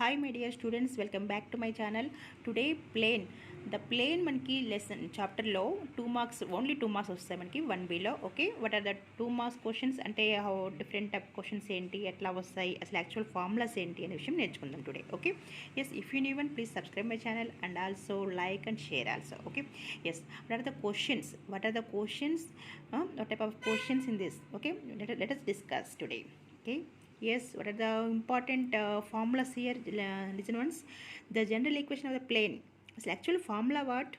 Hi my dear students, welcome back to my channel. Today plane, the plane మనకి lesson chapter లో 2 marks only 2 marks వస్తాయి మనకి 1B లో. Okay, what are the 2 marks questions అంటే how different type questions ఏంటి, ఎట్లా వస్తాయి, అసలు యాక్చువల్ ఫార్ములాస్ ఏంటి అనే విషయం నేర్చుకుందాం today. Okay, yes, if you new one please subscribe my channel and also like and share also. Okay, yes, what are the questions, what type of questions in this? Okay, let us discuss today. Okay, yes, what are the important formulas here? Listen once. The general equation of the plane. So actual formula what?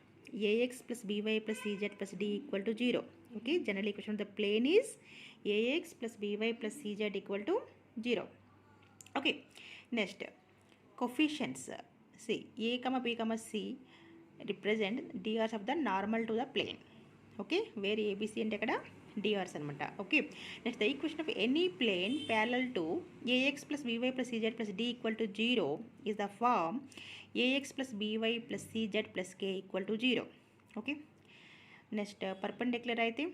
Ax plus by plus cz plus d equal to 0. Okay, general equation of the plane is ax plus by plus cz equal to 0. Okay, next coefficients. See, a comma b comma c represent drs of the normal to the plane. Okay, where abc అంటే ఇక్కడ drs అనమాట. Okay, next the equation of any plane parallel to ax plus by plus cz plus d equal to 0 is the form ax plus by plus cz plus k equal to 0. Okay, next perpendicular అయితే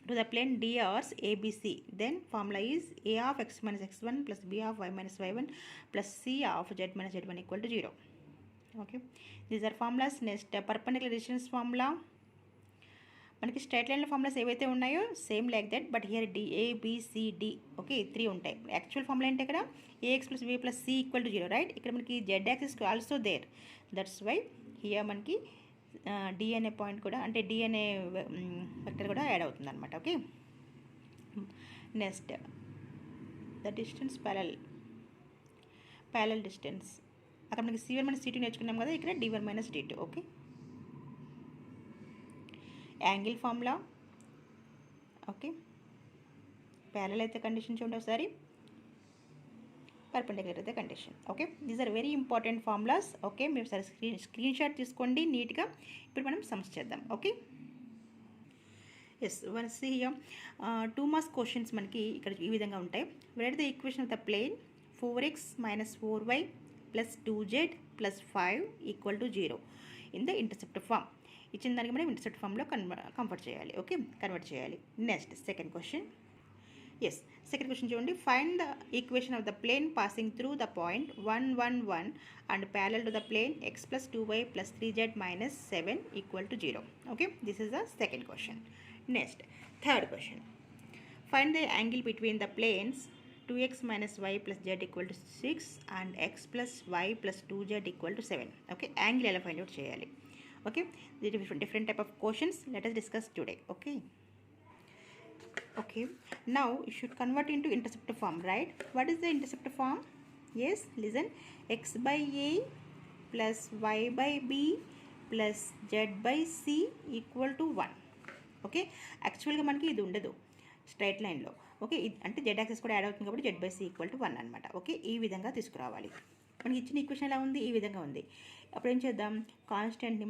to the plane drs abc, then formula is a of x minus x1 plus b of y minus y1 plus c of z minus z1 equal to 0. Okay, these are formulas. Next perpendicular distance formula మనకి straight లైన్లో formulas ఏవైతే ఉన్నాయో same like that, but here DABCD okay 3 ఉంటాయి. Actual formula ఏంటి ఇక్కడ AX plus B plus C equal to 0, right? ఇక్కడ మనకి Z axis also there, that's why here మనకి D అనే పాయింట్ కూడా అంటే D అనే వెక్టర్ కూడా యాడ్ అవుతుంది అనమాట. Okay, next the distance parallel distance, అక్కడ మనకి C1 మైనస్ C2 నేర్చుకున్నాం కదా, ఇక్కడ D1 minus D2. Okay, angle formula. Okay, parallel అయితే కండిషన్ చూడండి ఒకసారి, పర్పెండిక్యులర్ అయితే condition. Okay, these are very important formulas. Okay, మీరు సరే స్క్రీన్ షాట్ తీసుకోండి నీట్గా. ఇప్పుడు మనం సమ్స్ చేద్దాం. Okay, yes, one see here 2 marks questions మనకి ఇక్కడ ఈ విధంగా ఉంటాయి. Write the equation of the plane 4x minus 4y plus 2z plus 5 equal to 0 in the intercept form. ఇచ్చిన దానికి మనం ఇంటర్సెప్ట్ ఫామ్లో కన్వర్ట్ చేయాలి. ఓకే, కన్వర్ట్ చేయాలి. Next second question. Yes, second question చూడండి. Find the equation of the plane passing through the point 1 1 1 and parallel to the plane x plus 2y plus 3z minus 7 equal to 0. Okay, this is the second question. Next third question. Find the angle between the planes 2x minus y plus z equal to 6 and x plus y plus 2z equal to 7. Okay, angle ఎలా find out చేయాలి? Okay, the different type of questions let us discuss today. Okay, now you should convert into intercept form, right? What is the intercept form? Yes, listen, x by a plus y by b plus z by c equal to 1. Okay, యాక్చువల్గా మనకి ఇది ఉండదు straight లైన్లో. Okay, అంటే Z axis కూడా add అవుతుంది కాబట్టి z by c equal to 1 అనమాట. ఓకే, ఈ విధంగా తీసుకురావాలి. మనకి ఇచ్చిన ఈక్వేషన్ ఎలా ఉంది? ఈ విధంగా ఉంది. అప్పుడు ఏం చేద్దాం, కాన్స్టెంట్ని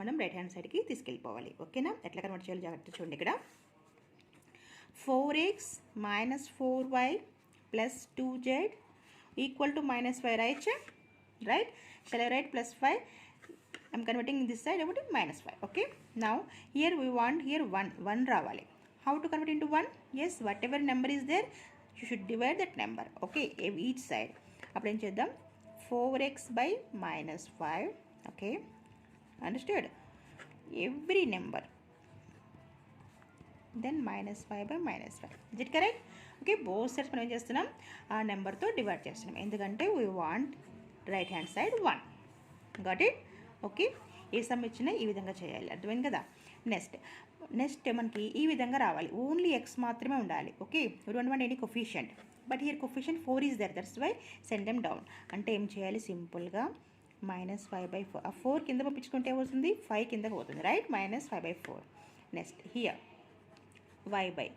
మనం రైట్ హ్యాండ్ సైడ్కి తీసుకెళ్ళిపోవాలి. ఓకేనా? ఎట్లా కన్వర్ట్ చేయాలి జాగ్రత్త చూడండి. ఇక్కడ 4x minus 4y plus 2z equal to minus 5 right? Shall I write plus 5? I'm converting this side ఒకటి minus 5. Okay, now here we want here 1 రావాలి. How to convert into 1? Yes, whatever number is there you should divide that number. Okay, each side. అప్పుడు ఏం చేద్దాం, 4x by minus 5. Okay, understood? Every number, then minus 5 by minus 5. Is it correct? Okay, both sides మనం ఏం చేస్తున్నాం, ఆ నెంబర్తో divide చేస్తున్నాం, ఎందుకంటే we want right hand side 1. Got it? Okay, A some ఇచ్చినా ఈ విధంగా చేయాలి, అర్థమైంది కదా? నెక్స్ట్ మనకి ఈ విధంగా రావాలి, ఓన్లీ x మాత్రమే ఉండాలి. Okay, you don't want any coefficient, but here coefficient 4 is there, that's why send them down. అంటే ఏం చేయాలి, సింపుల్గా మైనస్ 5 బై 4. ఆ 4 కింద పంపించుకుంటే ఏమవుతుంది, 5 కిందకు పోతుంది, right? Minus 5 by 4. Next here y by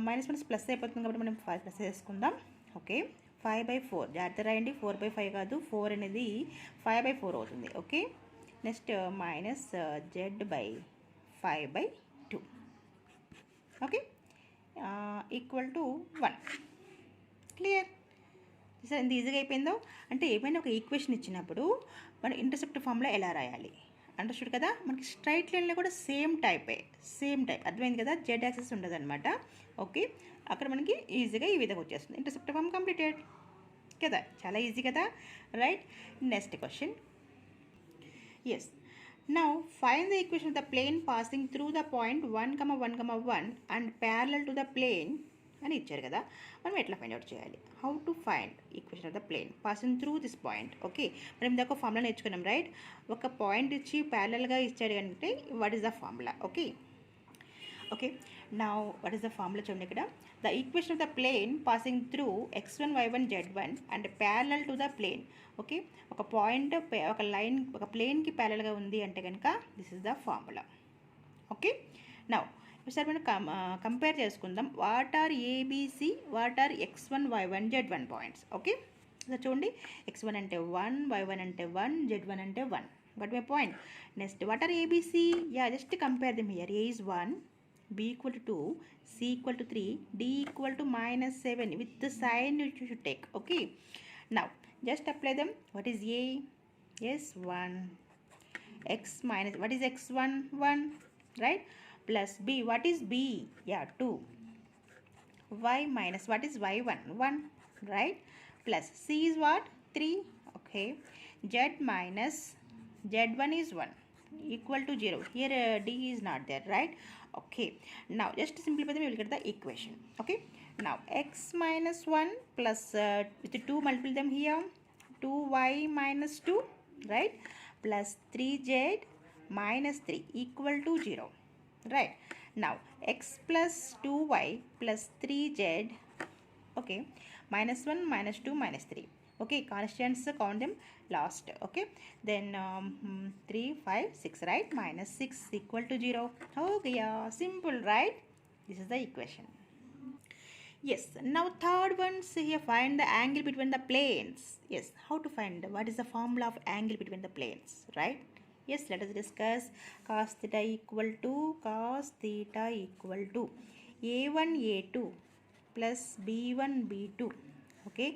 minus plus అయిపోతుంది కాబట్టి మనం 5 ప్లస్ చేసుకుందాం. ఓకే, 5 బై 4 జాగ్రత్త రాయండి, 4 బై 5 కాదు, 4 అనేది 5 బై 4 అవుతుంది. Okay, next minus z by 5 by 2. Okay, equal to 1. Clear? సరే, ఎంత ఈజీగా అయిపోయిందో. అంటే ఏమైనా ఒక ఈక్వేషన్ ఇచ్చినప్పుడు మనం ఇంటర్సెప్ట్ ఫామ్లో ఎలా రాయాలి, అండర్స్టూడ్ కదా? మనకి స్ట్రైట్ లైన్లో కూడా సేమ్ టైప్, అర్థమైంది కదా? జెడ్ యాక్సిస్ ఉండదు అనమాట. ఓకే, అక్కడ మనకి ఈజీగా ఈ విధంగా వచ్చేస్తుంది. Intercept form completed. కదా, చాలా ఈజీ కదా, right. Next question. Yes, now find the equation of the plane passing through the point 1,1,1 and parallel to the plane అని ఇచ్చారు కదా. మనం ఎట్లా ఫైండ్ అవుట్ చేయాలి? How to find equation of the plane passing through this point. Okay, మనం ఇందాక formula నేర్చుకున్నాం, right. ఒక పాయింట్ ఇచ్చి ప్యారలల్గా ఇచ్చాడు అంటే what is the formula? Okay, okay. Now what is the formula చూడండి ఇక్కడ. The equation of the plane passing through x1 y1 z1 and parallel to the plane. Okay, ఒక పాయింట్ ఒక లైన్ ఒక ప్లేన్కి ప్యారలల్గా ఉంది అంటే కనుక this is the formula. Okay, now ఒకసారి మనం కంపేర్ చేసుకుందాం. What are A B C, what are x1 y1 z1 points. Okay, చూడండి, x1 అంటే 1, y1 అంటే 1, z1 అంటే 1. Got my point? Next, what are ABC? Yeah, just compare them here. A is 1, B equal to 2, C equal to 3, D equal to -7 with the sign you should take. Okay, now just apply them. What is A? Yes, 1. X minus, what is x1? 1, right? Plus B, what is B? Yeah, 2. Y minus, what is y1? 1, right? Plus C is what? 3. Okay, Z minus Z1 is 1 equal to 0. Here D is not there, right? Okay, now just simplify them, you will get the equation. Okay, now x minus 1 plus with 2 multiply them here, 2y minus 2, right? Plus 3z minus 3 equal to 0, right? Now x plus 2y plus 3z, okay, minus 1 minus 2 minus 3. Okay, constants, count them last. Okay, then 3 5 6, right? Minus 6 equal to 0. Okay, yeah, simple, right? This is the equation. Yes, now third one, see here, find the angle between the planes. Yes, how to find, what is the formula of angle between the planes, right? Yes, let us discuss. Cos theta equal to a1 a2 plus b1 b2, okay,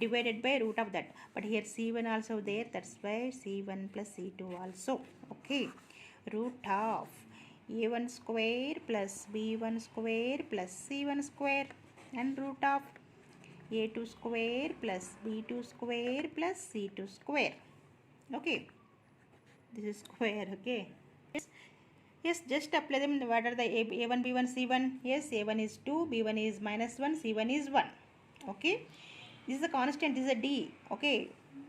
divided by root of that, but here c1 also there, that's why c1 plus c2 also. Okay, root of a1 square plus b1 square plus c1 square and root of a2 square plus b2 square plus c2 square. Okay, this is square. Okay, yes, just apply them. What are the a1 b1 c1? Yes, a1 is 2, b1 is -1, c1 is 1. Okay, this is a constant, this is a D. Okay,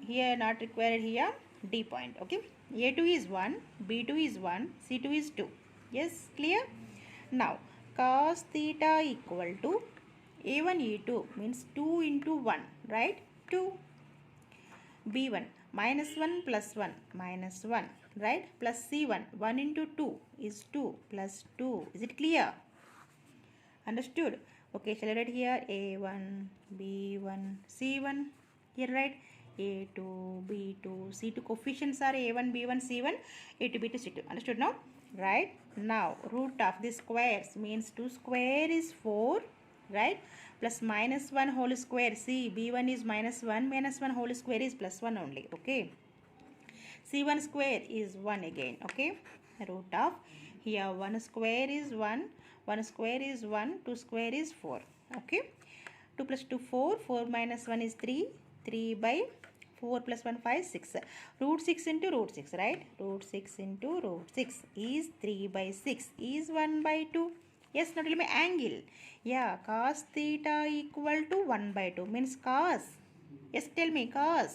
here not required, here D point. Okay, a2 is 1, b2 is 1, c2 is 2. Yes, clear? Now cos theta equal to a1 e2 means 2 into 1, right? 2. b1 -1 plus 1 minus 1, right? Plus c1, 1 into 2 is 2 plus 2. Is it clear? Understood? Okay, shall I write here a1 b1 c1 here, right? a2 b2 c2 coefficients are a1 b1 c1, a2 b2 c2. Understood now? Right? Now root of the squares means 2 square is 4, right? Plus -1 whole square. See, b1 is -1 whole square is +1 only. Okay, c1 square is 1 again. Okay, root of here 1 square is 1, 1 square is 1, 2 square is 4. Okay, 2 plus 2 4, 4 minus 1 is 3, 3 by 4 plus 1 5 6. Root 6 into root 6, right? Root 6 into root 6 is 3 by 6 is 1 by 2. Yes, now tell me angle. Yeah, cos theta equal to 1 by 2 means cos. Yes, tell me cos.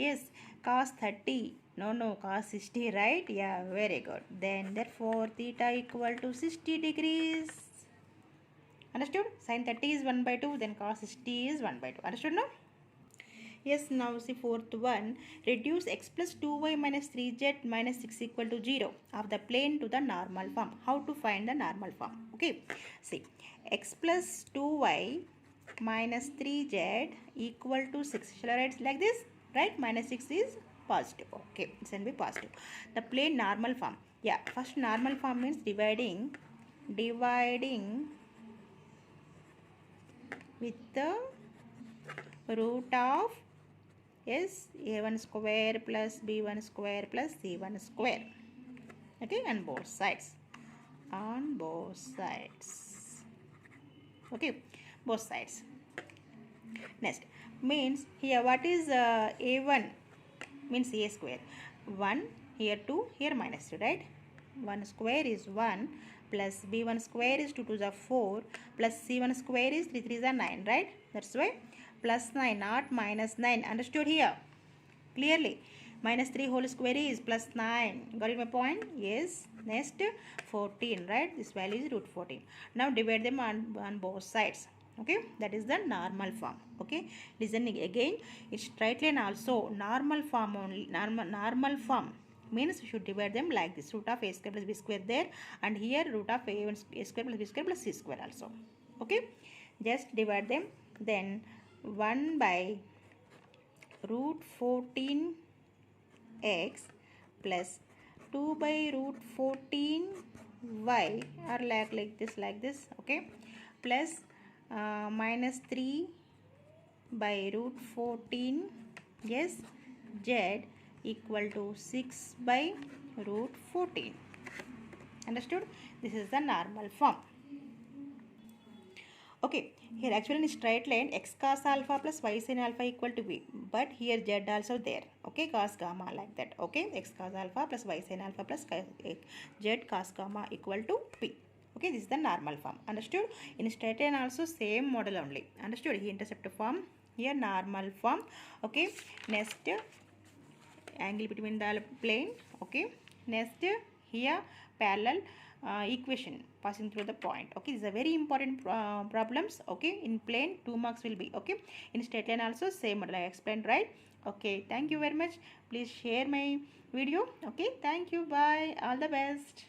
Yes, cos 30. No, cos 60, right? Yeah, very good. Then therefore theta equal to 60 degrees. Understood? Sin 30 is 1 by 2, then cos 60 is 1 by 2. Understood now? Yes, now see fourth one. Reduce x plus 2y minus 3z minus 6 equal to 0 of the plane to the normal form. How to find the normal form? Okay, see, x plus 2y minus 3z equal to 6. Shall I write like this? Right? Minus 6 is positive. Okay, it's going to be positive. The plane normal form. Yeah, first normal form means dividing with the root of, yes, a1 square plus b1 square plus c1 square. Okay, on both sides. Okay, both sides. Next, means here what is a1 means a square, 1 here 2 here minus 2, right? 1 square is 1 plus b1 square is 2 to the 4 plus c1 square is 3 3 is 9, right? That's why plus 9 not minus 9. Understood here clearly? Minus 3 whole square is plus 9. Got it my point? Yes. Next 14, right? This value is root 14. Now divide them on both sides. Okay, that is the normal form. Okay, listen again. It's straight line also normal form only. Normal form means you should divide them like this, root of a square plus b square there, and here root of a1 square plus b square plus c square also. Okay, just divide them. Then 1 by root 14x plus 2 by root 14y, or like this, okay, plus minus 3 by root 14 yes z equal to 6 by root 14. Understood? This is the normal form. Okay, here actually in straight line x cos alpha plus y sin alpha equal to b, but here z also there. Okay, cos gamma like that. Okay, x cos alpha plus y sin alpha plus z cos gamma equal to p. Okay, this is the normal form. Understood? In straight line also same model only. Understood? Here intercept form, here normal form. Okay, next angle between the plane. Okay, next here parallel equation passing through the point. Okay, these are very important problems. Okay, in plane 2 marks will be. Okay, in straight line also same model I explained, right? Okay, thank you very much. Please share my video. Okay, thank you, bye, all the best.